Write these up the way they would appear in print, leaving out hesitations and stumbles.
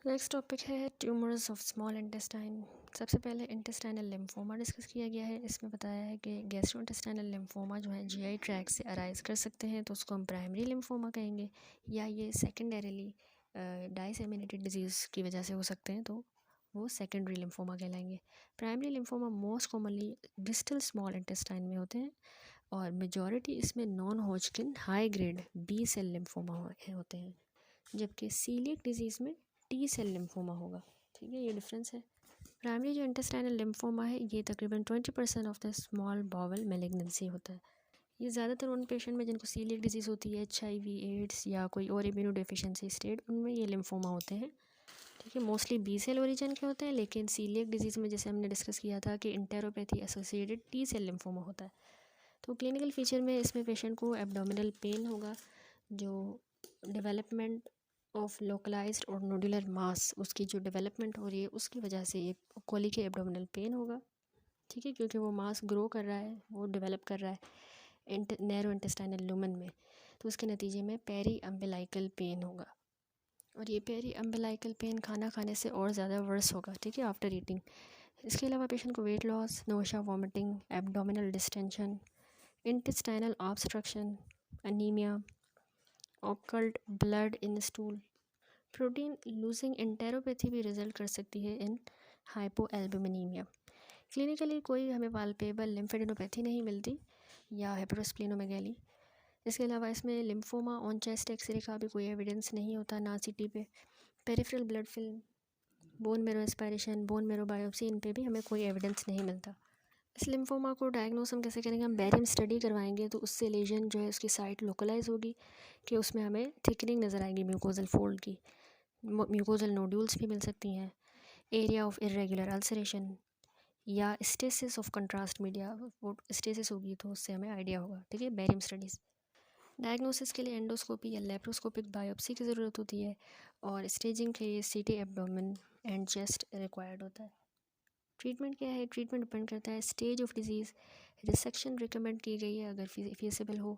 Next topic है tumours of small intestine. सबसे पहले इंटेस्टाइनल लिम्फोमा डिस्कस किया गया है। इसमें बताया है कि गैस्ट्रो इंटेस्टाइनल लिम्फोमा जो है जीआई ट्रैक से अराइज कर सकते हैं, तो उसको हम प्राइमरी लिम्फोमा कहेंगे, या ये सेकेंडरीली डाइसेमिनेटेड डिजीज़ की वजह से हो सकते हैं, तो वो सेकेंडरी लिम्फोमा कहलाएंगे। Primary lymphoma most commonly distal small intestine में होते हैं और मेजॉरिटी इसमें non Hodgkin high grade B cell lymphoma होते हैं, जबकि सीलियक डिजीज़ में टी सेल लिम्फोमा होगा। ठीक है, ये डिफरेंस है। प्राइमरी जो इंटेस्टाइनल लिम्फोमा है ये तकरीबन 20% of the small bowel malignancy होता है। ये ज़्यादातर उन पेशेंट में जिनको सीलियक डिजीज़ होती है, HIV एड्स या कोई और इम्यूनो डेफिशिएंसी स्टेट, उनमें ये लिम्फोमा होते हैं। ठीक है, मोस्टली बी सेल ओरिजिन के होते हैं, लेकिन सीलियक डिजीज़ में जैसे हमने डिस्कस किया था कि इंटेरोपैथी एसोसिएटेड टी सेल लिम्फोमा होता है। तो क्लिनिकल फीचर में इसमें पेशेंट को एब्डोमिनल पेन होगा, जो डेवलपमेंट ऑफ लोकलाइज्ड और नोडुलर मास, उसकी जो डेवलपमेंट हो रही है उसकी वजह से ये कोली के एब्डोमिनल पेन होगा। ठीक है, क्योंकि वो मास ग्रो कर रहा है, वो डेवलप कर रहा है नैरो इंटेस्टाइनल लुमेन में, तो उसके नतीजे में पेरी अम्बिलाइकल पेन होगा। और ये पेरी अम्बिलाइकल पेन खाना खाने से और ज़्यादा वर्स होगा। ठीक है, आफ्टर ईटिंग। इसके अलावा पेशेंट को weight loss, nausea, vomiting, abdominal distension, intestinal obstruction, anaemia, occult blood in stool, protein losing enteropathy भी रिजल्ट कर सकती है इन हाइपोएल्बुमिनीमिया। क्लिनिकली कोई हमें पाल्पेबल लिम्फेडिनोपैथी नहीं मिलती या हेपेटोस्प्लेनोमेगैली। इसके अलावा इसमें लिम्फोमा ऑन चेस्ट एक्सरे का भी कोई एविडेंस नहीं होता, ना सीटी पे। Peripheral blood film, bone marrow aspiration, bone marrow biopsy, इन पे भी हमें कोई एविडेंस नहीं मिलता। इस लिम्फोमा को डायग्नोस हम कैसे करेंगे? हम बैरियम स्टडी करवाएंगे, तो उससे लेजन जो है उसकी साइट लोकलाइज होगी कि उसमें हमें थिकनिंग नज़र आएगी म्यूकोजल फोल्ड की, म्यूकोजल नोड्यूल्स भी मिल सकती हैं, एरिया ऑफ इरेगुलर अल्सरेशन या स्टेसिस ऑफ कंट्रास्ट मीडिया, वो स्टेसिस होगी तो उससे हमें आइडिया होगा। ठीक है, बैरियम स्टडीज़। डायग्नोसिस के लिए एंडोस्कोपी या लेप्रोस्कोपिक बायोप्सी की ज़रूरत होती है, और स्टेजिंग के लिए सीटी एब्डोमेन एंड चेस्ट रिक्वायर्ड होता है। ट्रीटमेंट क्या है? ट्रीटमेंट डिपेंड करता है stage of disease. Resection recommend की गई है अगर फीसिबल हो।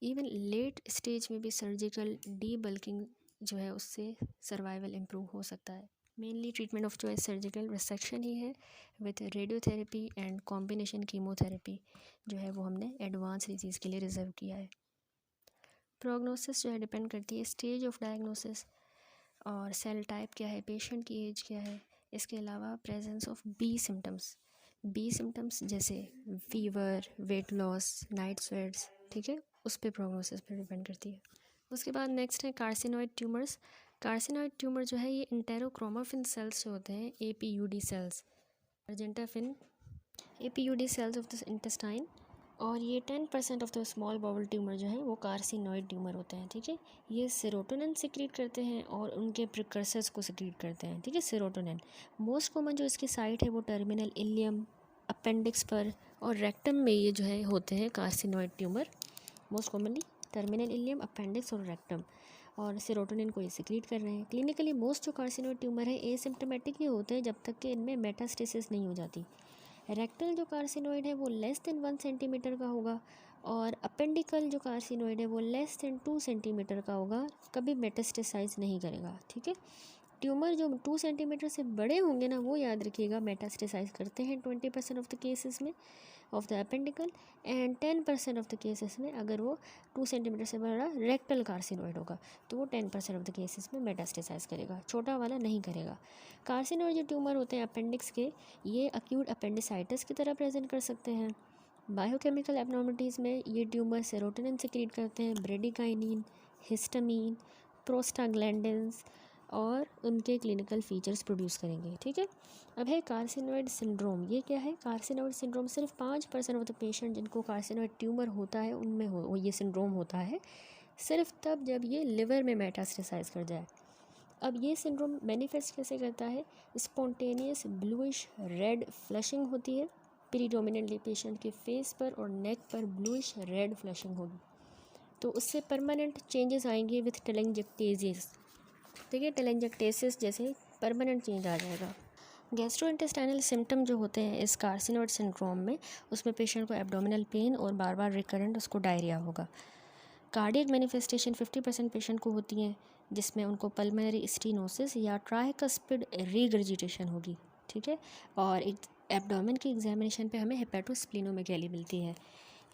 इवन लेट स्टेज में भी सर्जिकल डी बल्किंग जो है उससे सर्वाइवल इम्प्रूव हो सकता है। Mainly treatment of choice surgical resection ही है, with radiotherapy and combination chemotherapy जो है वो हमने एडवांस डिजीज़ के लिए रिजर्व किया है। प्रोग्नोसिस जो है डिपेंड करती है स्टेज ऑफ डायग्नोसिस और सेल टाइप क्या है, पेशेंट की एज क्या है। इसके अलावा प्रेजेंस ऑफ बी सिम्टम्स जैसे fever, weight loss, night sweats, ठीक है, उस पर प्रोग्नोसिस पर डिपेंड करती है। उसके बाद नेक्स्ट है कार्सिनोइड ट्यूमर्स। कार्सिनोइड ट्यूमर जो है ये इंटेरोक्रोमोफिन सेल्स जो होते हैं, APUD cells, argentaffin APUD cells of the intestine, और ये 10% of the small bowel tumour जो है वो कार्सिनोइड ट्यूमर होते हैं। ठीक है, ये सेरोटोनिन सिक्रीट करते हैं और उनके प्रिकर्सर्स को सिक्रीट करते हैं। ठीक है, सेरोटोनिन मोस्ट कॉमन जो इसकी साइट है वो टर्मिनल इलियम, अपेंडिक्स पर और रेक्टम में ये जो है होते हैं carcinoid tumour, most commonly terminal ileum, appendix और रेक्टम, और सेरोटोनिन को ये सिक्रीट कर रहे हैं। क्लिनिकली मोस्ट जो कार्सिनोइड ट्यूमर है एसिम्प्टोमेटिक ही होते हैं जब तक कि इनमें मेटास्टेसिस नहीं हो जाती। रेक्टल जो कार्सिनोइड है वो लेस देन 1 सेंटीमीटर का होगा, और अपेंडिकल जो कार्सिनोइड है वो लेस देन 2 सेंटीमीटर का होगा, कभी मेटास्टेसाइज नहीं करेगा। ठीक है, ट्यूमर जो 2 सेंटीमीटर से बड़े होंगे ना, वो याद रखिएगा मेटास्टेसाइज करते हैं 20% ऑफ द केसेस में of the appendical, and 10% of the cases में अगर वो 2 सेंटीमीटर से बड़ा रेक्टल कार्सिनोइड होगा तो वो 10% ऑफ द केसेस में मेटास्टेसाइज करेगा, छोटा वाला नहीं करेगा। कार्सिनोइड जो ट्यूमर होते हैं अपेंडिक्स के, ये अक्यूट अपेंडिसाइटिस की तरह प्रेजेंट कर सकते हैं। बायोकेमिकल एबनॉर्मलिटीज़ में ये ट्यूमर सेरोटोनिन सिक्रीट करते हैं, ब्रेडिकाइनिन, हिस्टामीन, प्रोस्टाग्लैंडिन्स, और उनके क्लिनिकल फीचर्स प्रोड्यूस करेंगे। ठीक है, अब है कार्सिनोइड सिंड्रोम। ये क्या है? कार्सिनोइड सिंड्रोम सिर्फ 5% ऑफ द पेशेंट जिनको कार्सिनोइड ट्यूमर होता है उनमें हो ये सिंड्रोम होता है, सिर्फ तब जब ये लिवर में मेटास्टेसाइज कर जाए। अब ये सिंड्रोम मैनिफेस्ट कैसे करता है? स्पॉन्टेनियस ब्लूइश रेड फ्लशिंग होती है, प्रीडोमिनेंटली पेशेंट के फेस पर और नेक पर ब्लूइश रेड फ्लशिंग होगी, तो उससे परमानेंट चेंजेस आएंगे विथ टेलेंजेक्टेसिस। ठीक है, टेलेंजेक्टेसिस जैसे परमानेंट चेंज आ जाएगा। गैस्ट्रोइंटेस्टाइनल सिम्टम जो होते हैं इस कार्सिनोइड सिंड्रोम में, उसमें पेशेंट को एब्डोमिनल पेन और बार बार रिकरेंट उसको डायरिया होगा। कार्डियक मैनिफेस्टेशन 50% पेशेंट को होती हैं, जिसमें उनको पल्मोनरी स्टेनोसिस या ट्राइकस्पिड रीगर्जिटेशन होगी, ठीक है। और एक एब्डोमेन की एग्जामिनेशन पे हमें हेपेटोस्प्लीनोमेगैली मिलती है।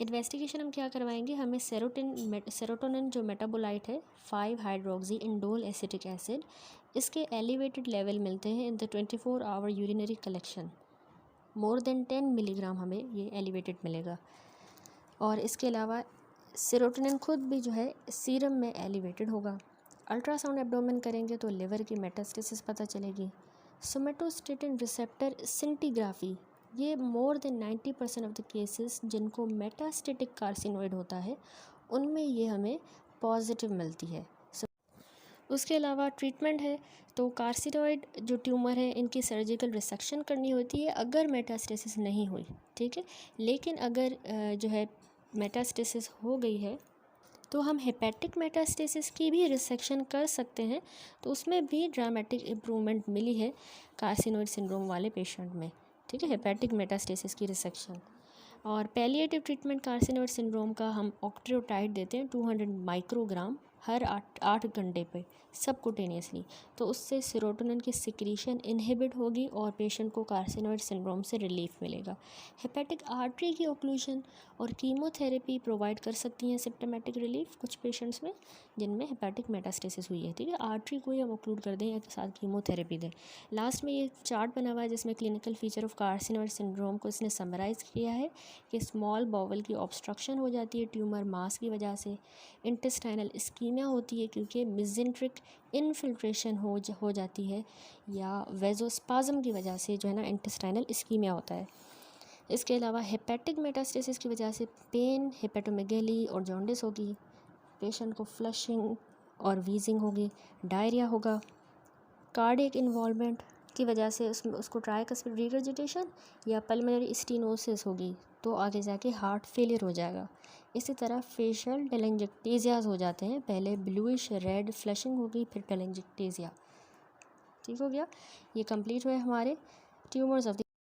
इन्वेस्टिगेशन हम क्या करवाएंगे, हमें सेरोटोनिन जो मेटाबोलाइट है 5 हाइड्रोक्सी इंडोल एसिटिक एसिड, इसके एलिवेटेड लेवल मिलते हैं in the 24 hour urinary collection. More than 10 milligram हमें ये एलिवेटेड मिलेगा। और इसके अलावा सेरोटोनिन खुद भी जो है सीरम में एलिवेटेड होगा। अल्ट्रासाउंड एब्डोमेन करेंगे तो लिवर की मेटास्टेसिस पता चलेगी। सोमेटोस्टेटिन रिसेप्टर सिंटीग्राफी, ये more than 90% of the cases जिनको मेटास्टेटिक कार्सिनोइड होता है उनमें ये हमें पॉजिटिव मिलती है। उसके अलावा ट्रीटमेंट है तो कार्सिनोइड जो ट्यूमर है इनकी सर्जिकल रिसेक्शन करनी होती है अगर मेटास्टेसिस नहीं हुई, ठीक है। लेकिन अगर जो है मेटास्टेसिस हो गई है तो हम हेपेटिक मेटास्टेसिस की भी रिसेक्शन कर सकते हैं, तो उसमें भी ड्रामेटिक इम्प्रूवमेंट मिली है कार्सिनोइड सिंड्रोम वाले पेशेंट में, ठीक है, हेपेटिक मेटास्टेसिस की रिसेक्शन। और पैलिएटिव ट्रीटमेंट कार्सिनोइड सिंड्रोम का हम ऑक्ट्रियोटाइड देते हैं 200 माइक्रोग्राम हर 8 घंटे पे सबकुटेनियसली, तो उससे सेरोटोनिन की सिक्रीशन इनहिबिट होगी और पेशेंट को कार्सिनोइड सिंड्रोम से रिलीफ मिलेगा। हेपेटिक आर्टरी की ओक्लूजन और कीमोथेरेपी प्रोवाइड कर सकती हैं सिम्टोमेटिक रिलीफ कुछ पेशेंट्स में जिनमें हेपेटिक मेटास्टेसिस हुई है, ठीक है। आर्टरी को ही हम ऑक्लूड कर दें या के साथ कीमोथेरेपी दें। लास्ट में ये चार्ट बना हुआ है जिसमें clinical feature of carcinoid syndrome को इसने समराइज़ किया है कि स्मॉल बाउल की ऑब्स्ट्रक्शन हो जाती है ट्यूमर मास की वजह से, इंटेस्टाइनल इस्कीमिया होती है क्योंकि मिजेंट्रिक इनफिल्ट्रेशन हो जाती है, या वेजोस्पाज्म की वजह से जो है ना इंटेस्टाइनल इस्कीमिया होता है। इसके अलावा हेपेटिक मेटास्टेसिस की वजह से पेन, हेपेटोमेगैली और जॉन्डिस होगी, पेशेंट को फ्लशिंग और वीजिंग होगी, डायरिया होगा, कार्डियक इन्वॉल्वमेंट की वजह से उसको ट्राइकस्पिड रीगर्जिटेशन या पल्मोनरी स्टेनोसिस होगी, तो आगे जाके हार्ट फेलियर हो जाएगा। इसी तरह फेशियल टेलेंजेक्टेजियाज हो जाते हैं, पहले ब्लूइश रेड फ्लशिंग होगी फिर टेलेंजेक्टेजिया, ठीक हो गया। ये कंप्लीट हुए हमारे ट्यूमर्स ऑफ